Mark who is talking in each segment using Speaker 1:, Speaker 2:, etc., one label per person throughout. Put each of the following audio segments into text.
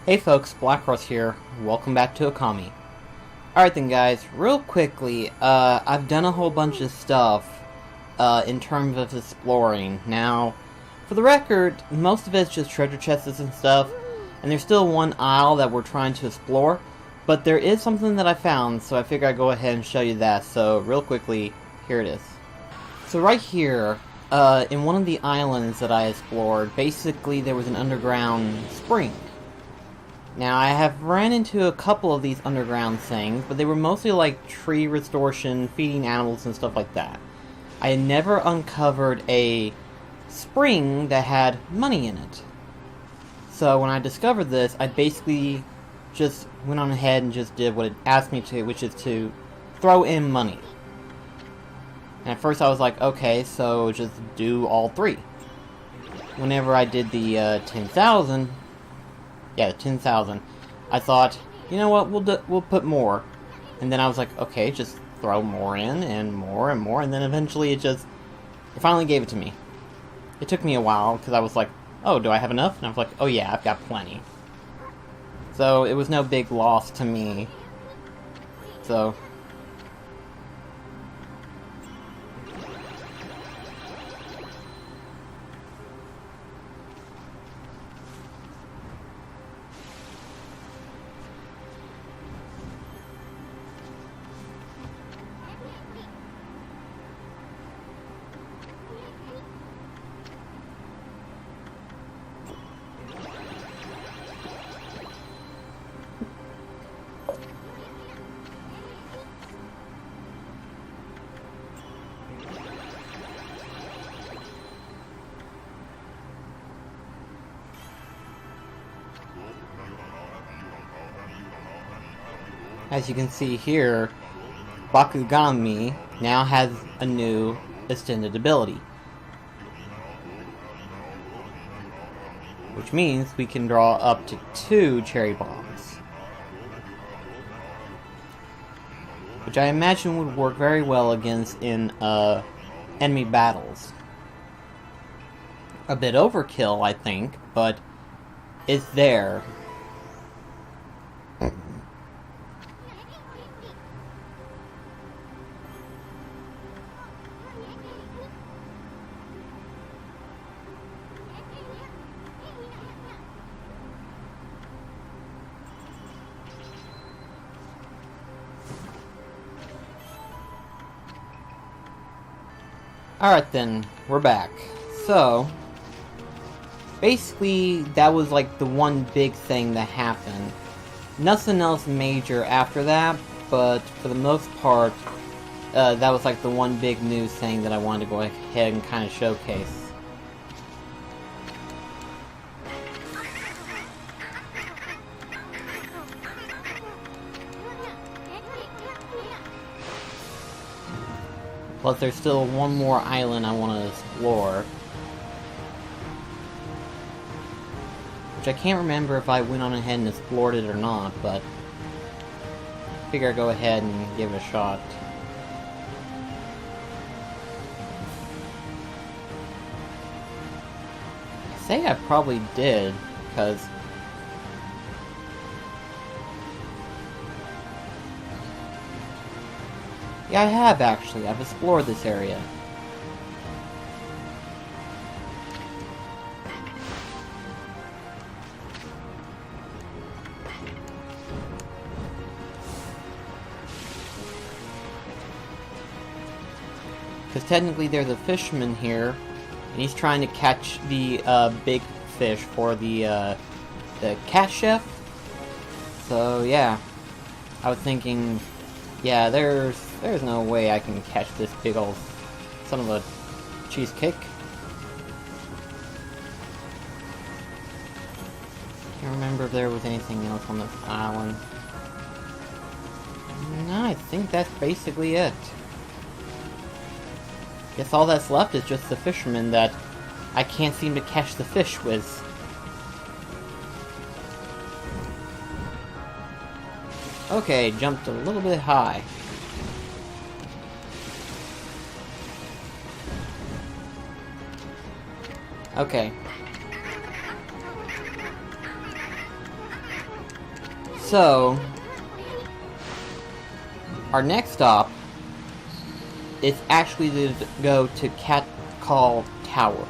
Speaker 1: Hey folks, BlackCross here. Welcome back to Okami. Alright then guys, real quickly, I've done a whole bunch of stuff, in terms of exploring. Now, for the record, most of it's just treasure chests and stuff, and there's still one aisle that we're trying to explore, but there is something that I found, so I figure I'd go ahead and show you that. So, real quickly, here it is. So right here, in one of the islands that I explored, basically there was an underground spring. Now, I have ran into a couple of these underground things, but they were mostly like tree restoration, feeding animals, and stuff like that. I had never uncovered a spring that had money in it. So when I discovered this, I basically just went on ahead and just did what it asked me to, which is to throw in money. And at first I was like, okay, so just do all three. Whenever I did the 10,000... Yeah, the 10,000. I thought, you know what, we'll put more. And then I was like, okay, just throw more in, and more, and then eventually it finally gave it to me. It took me a while, because I was like, oh, do I have enough? And I was like, oh yeah, I've got plenty. So, it was no big loss to me. So... As you can see here, Okami now has a new extended ability. Which means we can draw up to 2 cherry bombs. Which I imagine would work very well against in enemy battles. A bit overkill, I think, but it's there. Alright then, we're back. So, basically, that was like the one big thing that happened. Nothing else major after that, but for the most part, that was like the one big news thing that I wanted to go ahead and kind of showcase. Plus, there's still one more island I want to explore. Which I can't remember if I went on ahead and explored it or not, but... I figure I'd go ahead and give it a shot. I say I probably did, because... Yeah, I have actually. I've explored this area. Because technically there's a fisherman here, and he's trying to catch the big fish for the cat chef. So yeah, I was thinking, yeah, there's no way I can catch this big old son of a cheesecake. Can't remember if there was anything else on this island. No, I think that's basically it. Guess all that's left is just the fisherman that I can't seem to catch the fish with. Okay, jumped a little bit high. Okay. So, our next stop is actually to go to Cat Call Tower.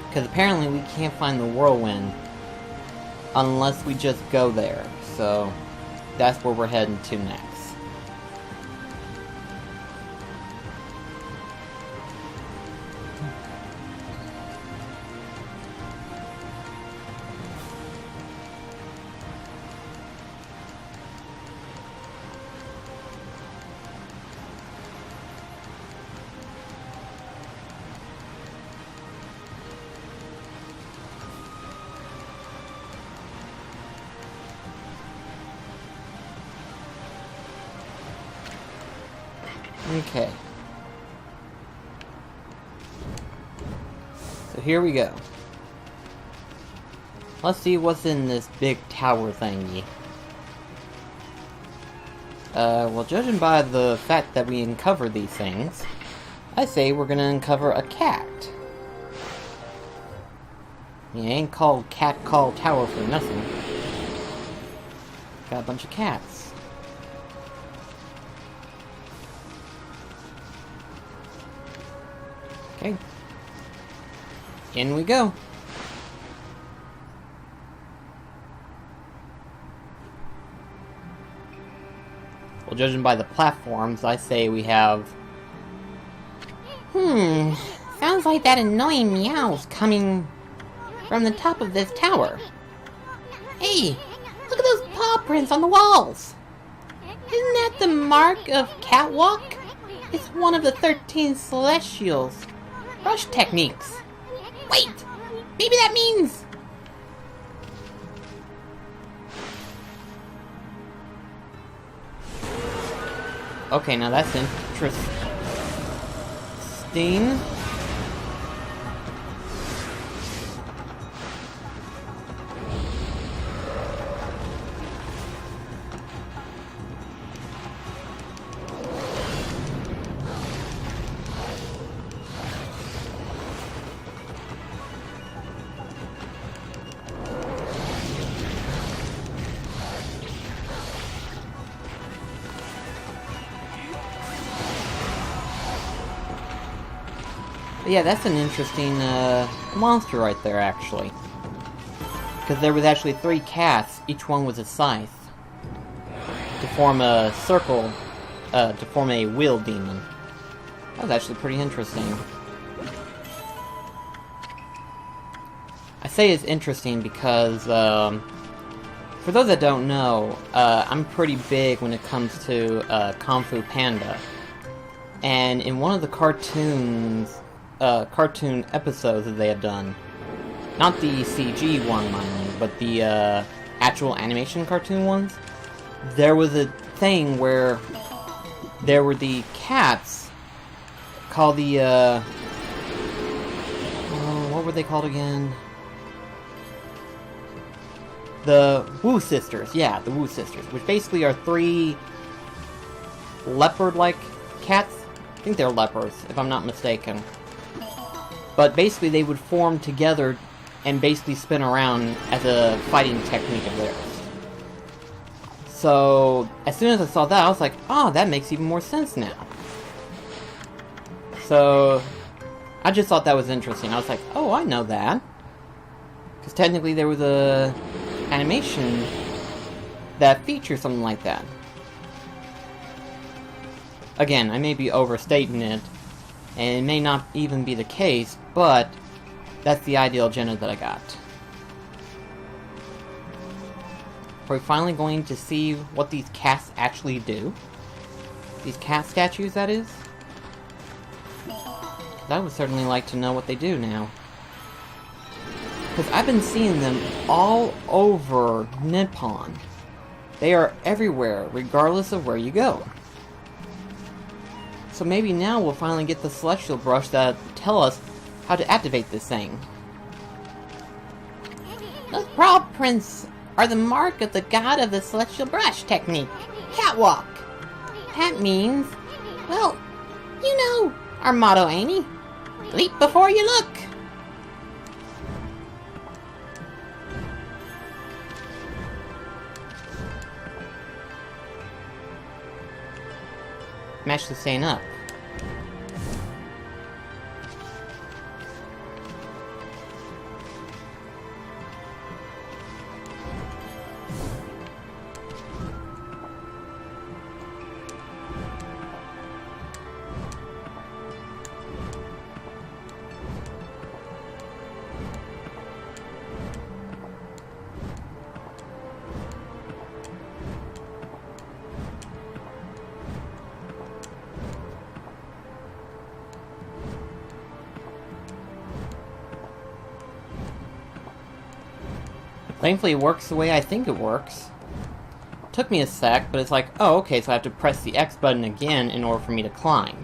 Speaker 1: Because apparently we can't find the whirlwind unless we just go there. So, that's where we're heading to next. Okay. So here we go. Let's see what's in this big tower thingy. Well, judging by the fact that we uncovered these things, I say we're gonna uncover a cat. It ain't called Cat Call Tower for nothing. Got a bunch of cats. Okay. In we go. Well, judging by the platforms, I say we have...
Speaker 2: Sounds like that annoying meows coming from the top of this tower. Hey, look at those paw prints on the walls! Isn't that the mark of catwalk? It's one of the 13 celestials' brush techniques. Wait! Maybe that means...
Speaker 1: Okay, now that's interesting. Yeah, that's an interesting monster right there, actually. Because there was actually 3 cats, each one was a scythe, to form a circle, to form a wheel demon. That was actually pretty interesting. I say it's interesting because, for those that don't know, I'm pretty big when it comes to Kung Fu Panda. And in one of the cartoon episodes that they have done, not the CG one, mind you, but the actual animation cartoon ones, there was a thing where there were the cats called the, what were they called again? The Wu Sisters, yeah, the Wu Sisters, which basically are 3 leopard-like cats. I think they're leopards, if I'm not mistaken. But basically they would form together and basically spin around as a fighting technique of theirs. So, as soon as I saw that, I was like, oh, that makes even more sense now. So, I just thought that was interesting. I was like, oh, I know that. Because technically there was a animation that features something like that. Again, I may be overstating it, and it may not even be the case, but that's the ideal agenda that I got. Are we finally going to see what these cats actually do? These cat statues, that is? I would certainly like to know what they do now. Because I've been seeing them all over Nippon. They are everywhere, regardless of where you go. So maybe now we'll finally get the celestial brush that tell us how to activate this thing.
Speaker 2: Those paw prints are the mark of the god of the celestial brush technique, catwalk. That means, well, you know our motto, ain't he? Leap before you look!
Speaker 1: I'm actually staying up. Thankfully, it works the way I think it works. Took me a sec, but it's like, oh, okay, so I have to press the X button again in order for me to climb.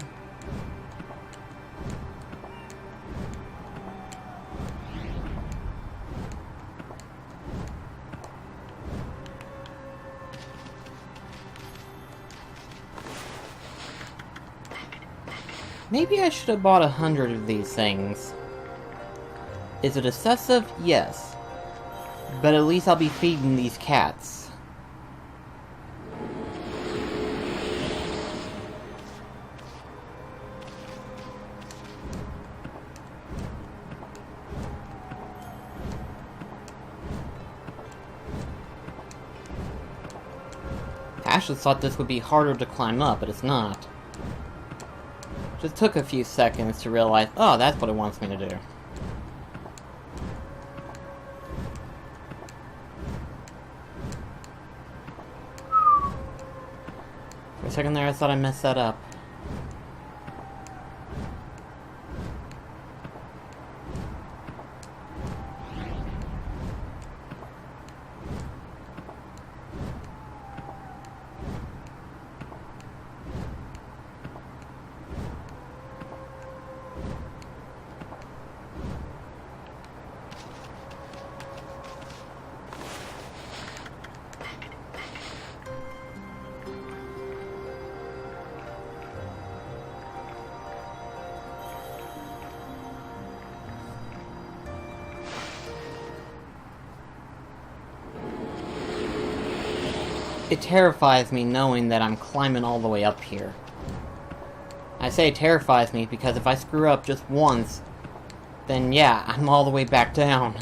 Speaker 1: Maybe I should have bought 100 of these things. Is it excessive? Yes. But at least I'll be feeding these cats. I actually thought this would be harder to climb up, but it's not. Just took a few seconds to realize, oh, that's what it wants me to do. For a second there, I thought I messed that up. It terrifies me knowing that I'm climbing all the way up here. I say it terrifies me because if I screw up just once, then yeah, I'm all the way back down.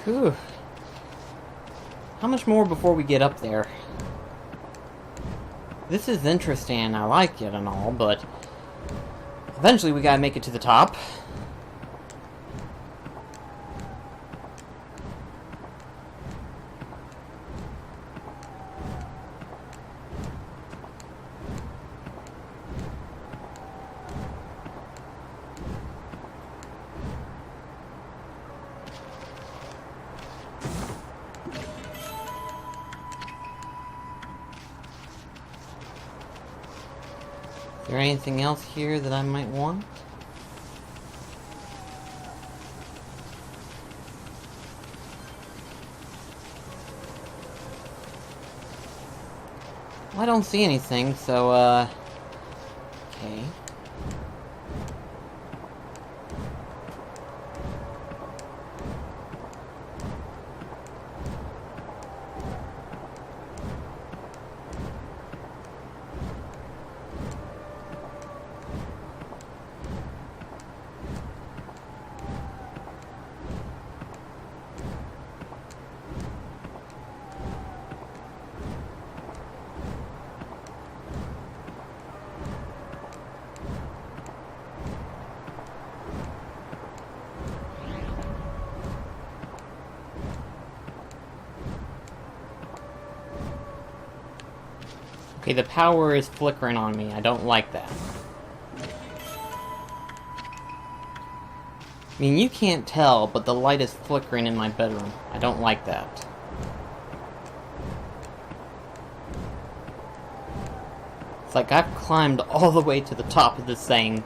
Speaker 1: Whew. How much more before we get up there? This is interesting, I like it and all, but eventually we gotta make it to the top. Is there anything else here that I might want? Well, I don't see anything, so, okay. Okay, the power is flickering on me. I don't like that. I mean, you can't tell, but the light is flickering in my bedroom. I don't like that. It's like I've climbed all the way to the top of this thing.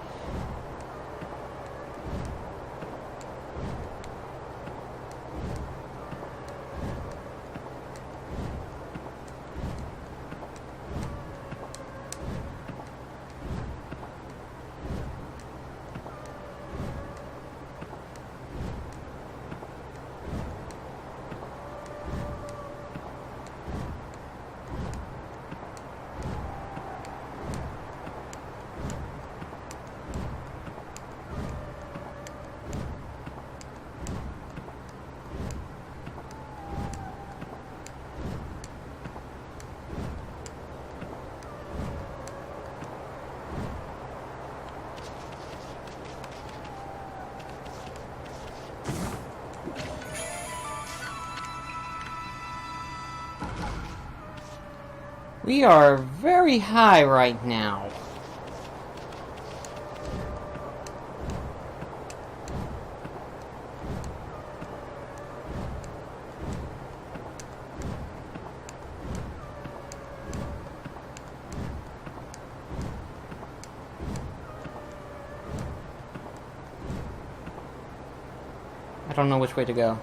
Speaker 1: We are very high right now. I don't know which way to go.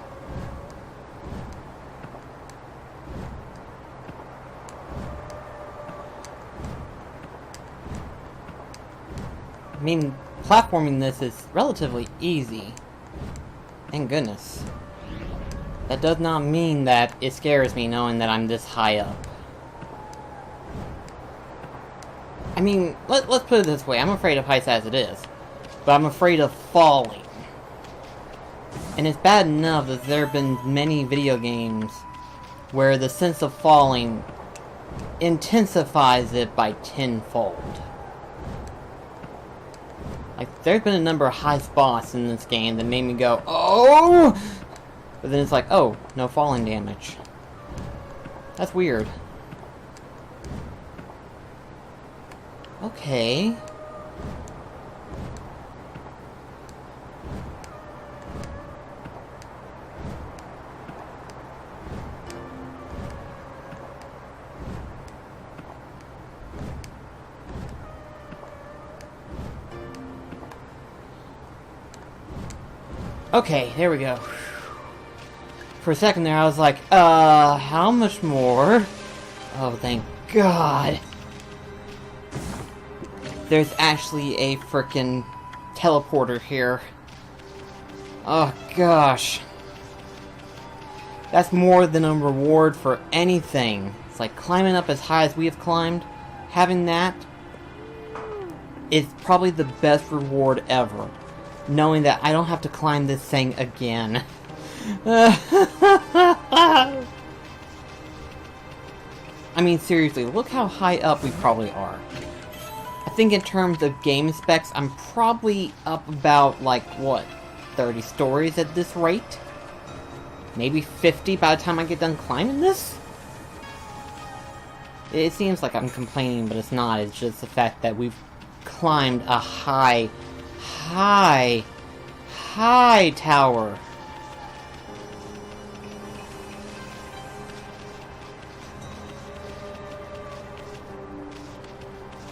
Speaker 1: I mean, platforming this is relatively easy. Thank goodness. That does not mean that it scares me knowing that I'm this high up. I mean, let's put it this way, I'm afraid of heights as it is. But I'm afraid of falling. And it's bad enough that there have been many video games where the sense of falling intensifies it by tenfold. Like, there's been a number of high spots in this game that made me go, oh! But then it's like, oh, no falling damage. That's weird. Okay. Okay, there we go. For a second there, I was like, how much more? Oh, thank God. There's actually a frickin' teleporter here. Oh, gosh. That's more than a reward for anything. It's like climbing up as high as we have climbed. Having that is probably the best reward ever. Knowing that I don't have to climb this thing again. I mean, seriously, look how high up we probably are. I think in terms of game specs, I'm probably up about, like, what, 30 stories at this rate? Maybe 50 by the time I get done climbing this? It seems like I'm complaining, but it's not. It's just the fact that we've climbed a high tower.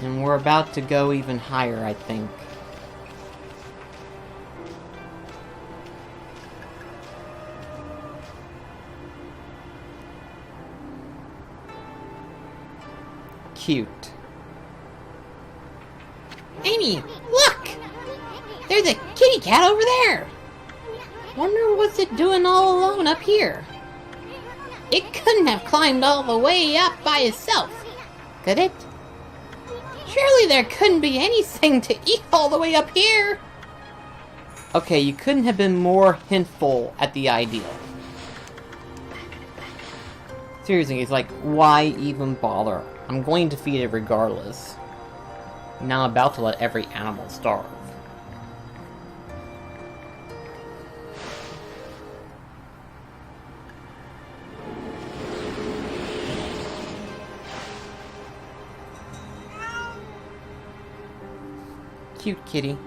Speaker 1: And we're about to go even higher, I think. Cute.
Speaker 2: Amy, look! There's a kitty cat over there! Wonder what's it doing all alone up here? It couldn't have climbed all the way up by itself, could it? Surely there couldn't be anything to eat all the way up here!
Speaker 1: Okay, you couldn't have been more hintful at the idea. Seriously, it's like, why even bother? I'm going to feed it regardless. Now I'm about to let every animal starve. cute kitty.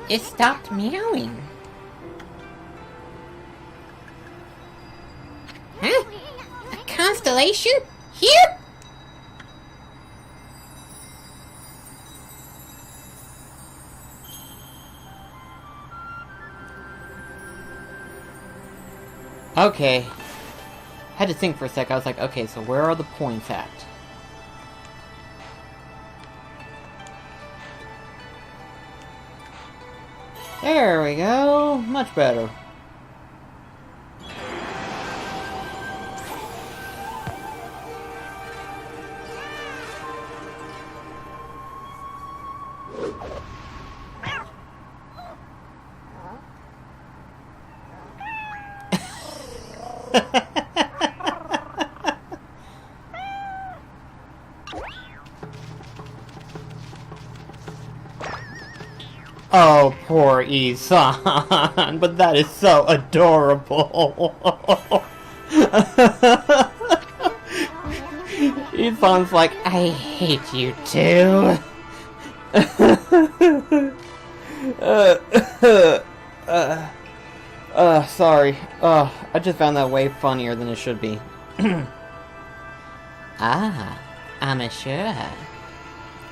Speaker 2: It stopped meowing. Huh? A constellation? Here?
Speaker 1: Okay. Had to think for a sec. I was like, okay, so where are the points at? There we go. Much better. Oh, poor Isan, but that is so adorable. Isan's like, I hate you too. Sorry. I just found that way funnier than it should be.
Speaker 2: Ah, Amaterasu.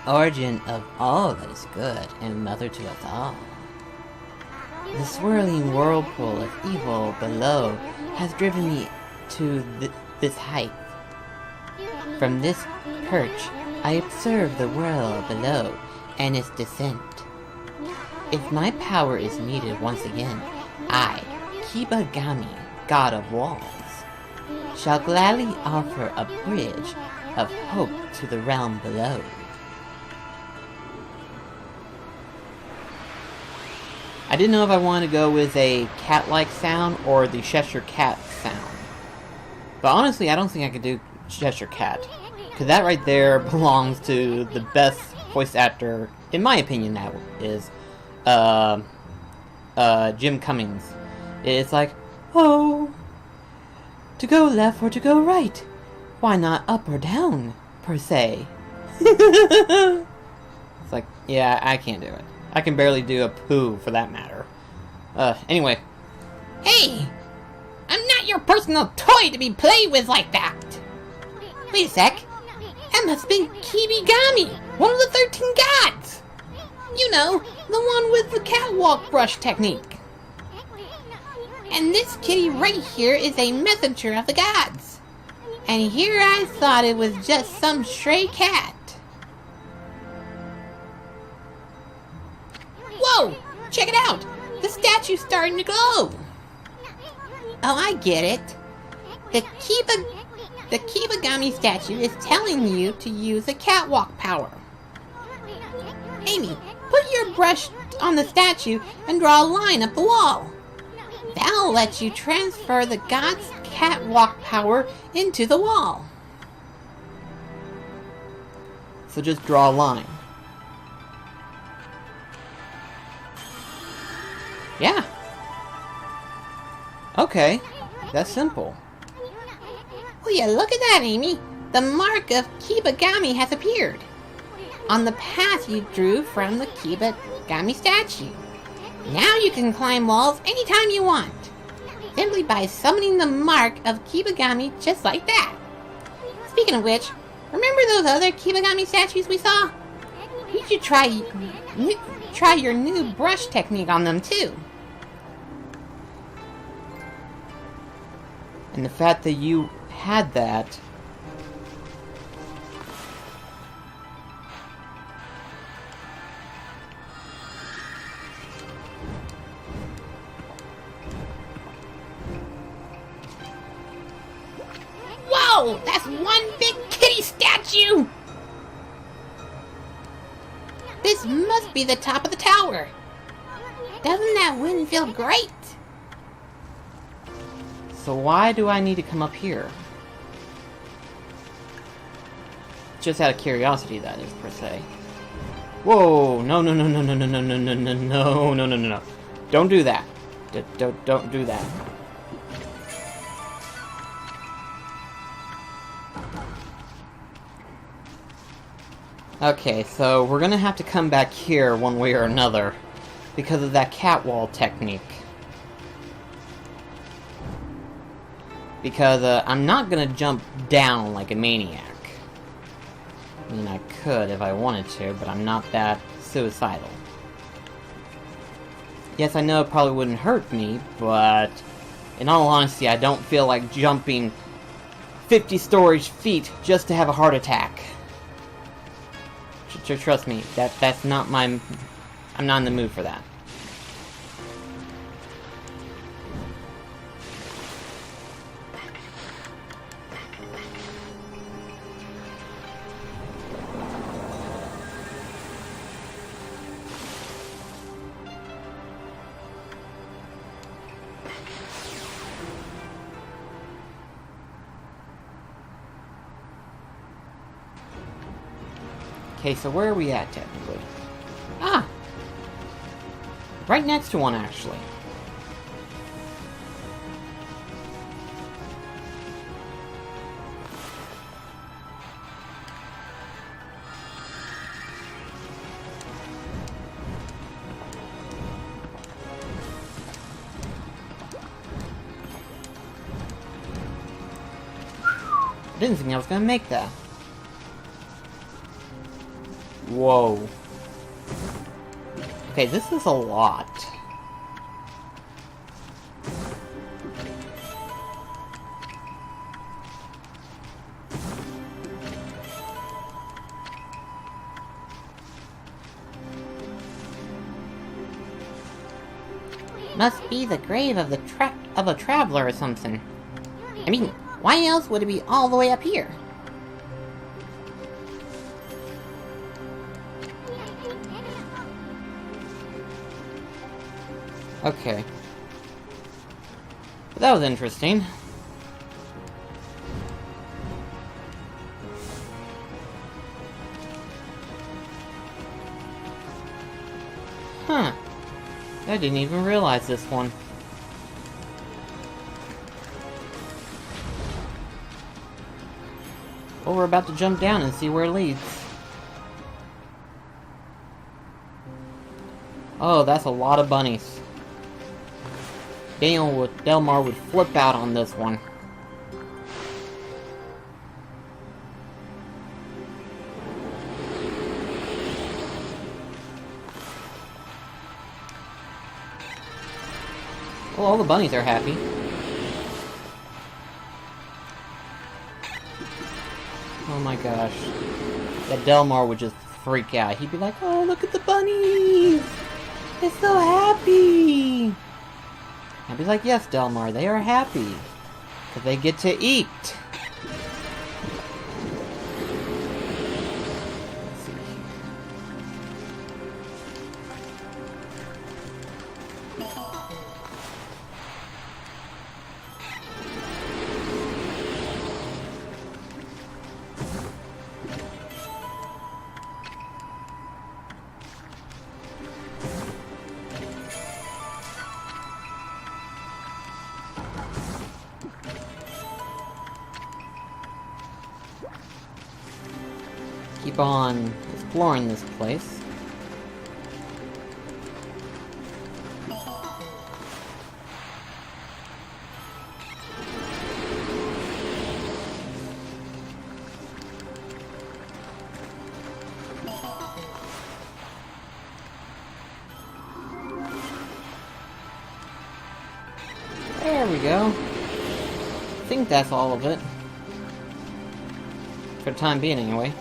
Speaker 2: Origin of all that is good, and mother to us all. The swirling whirlpool of evil below has driven me to this height. From this perch, I observe the world below and its descent. If my power is needed once again, I, Kibagami, god of walls, shall gladly offer a bridge of hope to the realm below.
Speaker 1: I didn't know if I wanted to go with a cat-like sound or the Cheshire Cat sound. But honestly, I don't think I could do Cheshire Cat. Because that right there belongs to the best voice actor, in my opinion, that is, Jim Cummings. It's like, oh, to go left or to go right? Why not up or down, per se? It's like, yeah, I can't do it. I can barely do a poo, for that matter. Anyway.
Speaker 2: Hey! I'm not your personal toy to be played with like that! Wait a sec. That must be Kibigami, one of the 13 gods! You know, the one with the catwalk brush technique. And this kitty right here is a messenger of the gods. And here I thought it was just some stray cat. Whoa! Check it out! The statue's starting to glow! Oh, I get it. The Kibagami statue is telling you to use the catwalk power. Amy, put your brush on the statue and draw a line up the wall. That'll let you transfer the god's catwalk power into the wall.
Speaker 1: So just draw a line. Yeah. Okay. That's simple.
Speaker 2: Will you look at that, Amy? The mark of Kibagami has appeared on the path you drew from the Kibagami statue. Now you can climb walls anytime you want, simply by summoning the mark of Kibagami just like that. Speaking of which, remember those other Kibagami statues we saw? You should try your new brush technique on them too.
Speaker 1: And the fact that you had that...
Speaker 2: Whoa! That's one big kitty statue! This must be the top of the tower. Doesn't that wind feel great?
Speaker 1: So why do I need to come up here? Just out of curiosity, that is, per se. Whoa! No, no, no, no, no, no, no, no, no, no, no, no, no, no. Don't do that. Don't do that. Okay, so we're gonna have to come back here one way or another, because of that catwall technique. Because, I'm not gonna jump down like a maniac. I mean, I could if I wanted to, but I'm not that suicidal. Yes, I know it probably wouldn't hurt me, but in all honesty, I don't feel like jumping 50 storage feet just to have a heart attack. Trust me, that's not my... I'm not in the mood for that. Okay, so where are we at, technically? Ah! Right next to one, actually. I didn't think I was gonna make that. Whoa. Okay, this is a lot.
Speaker 2: Must be the grave of a traveler or something. I mean, why else would it be all the way up here?
Speaker 1: Okay. That was interesting. Huh. I didn't even realize this one. Well, we're about to jump down and see where it leads. Oh, that's a lot of bunnies. Delmar would flip out on this one. Well, all the bunnies are happy. Oh my gosh. That Delmar would just freak out. He'd be like, oh, look at the bunnies! They're so happy! I'd be like, yes, Delmar, they are happy. Because they get to eat. Let's see here. Keep on exploring this place. There we go. I think that's all of it. For the time being, anyway.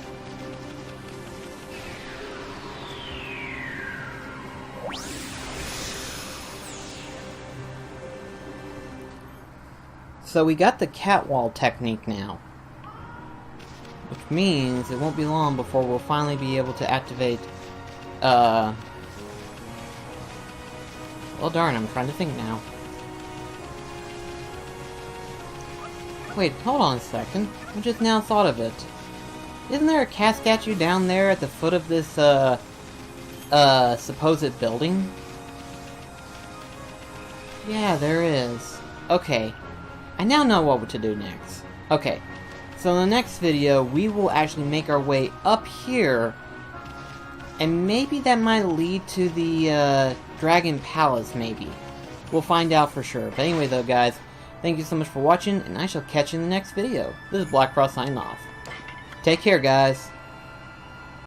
Speaker 1: So we got the catwall technique now. Which means it won't be long before we'll finally be able to activate, well darn, I'm trying to think now. Wait, hold on a second. I just now thought of it. Isn't there a cat statue down there at the foot of this, supposed building? Yeah, there is. Okay. I now know what to do next. Okay. So in the next video, we will actually make our way up here And maybe that might lead to the, Dragon Palace, maybe. We'll find out for sure. But anyway, though, guys, thank you so much for watching, and I shall catch you in the next video. This is BlackCross signing off. Take care, guys.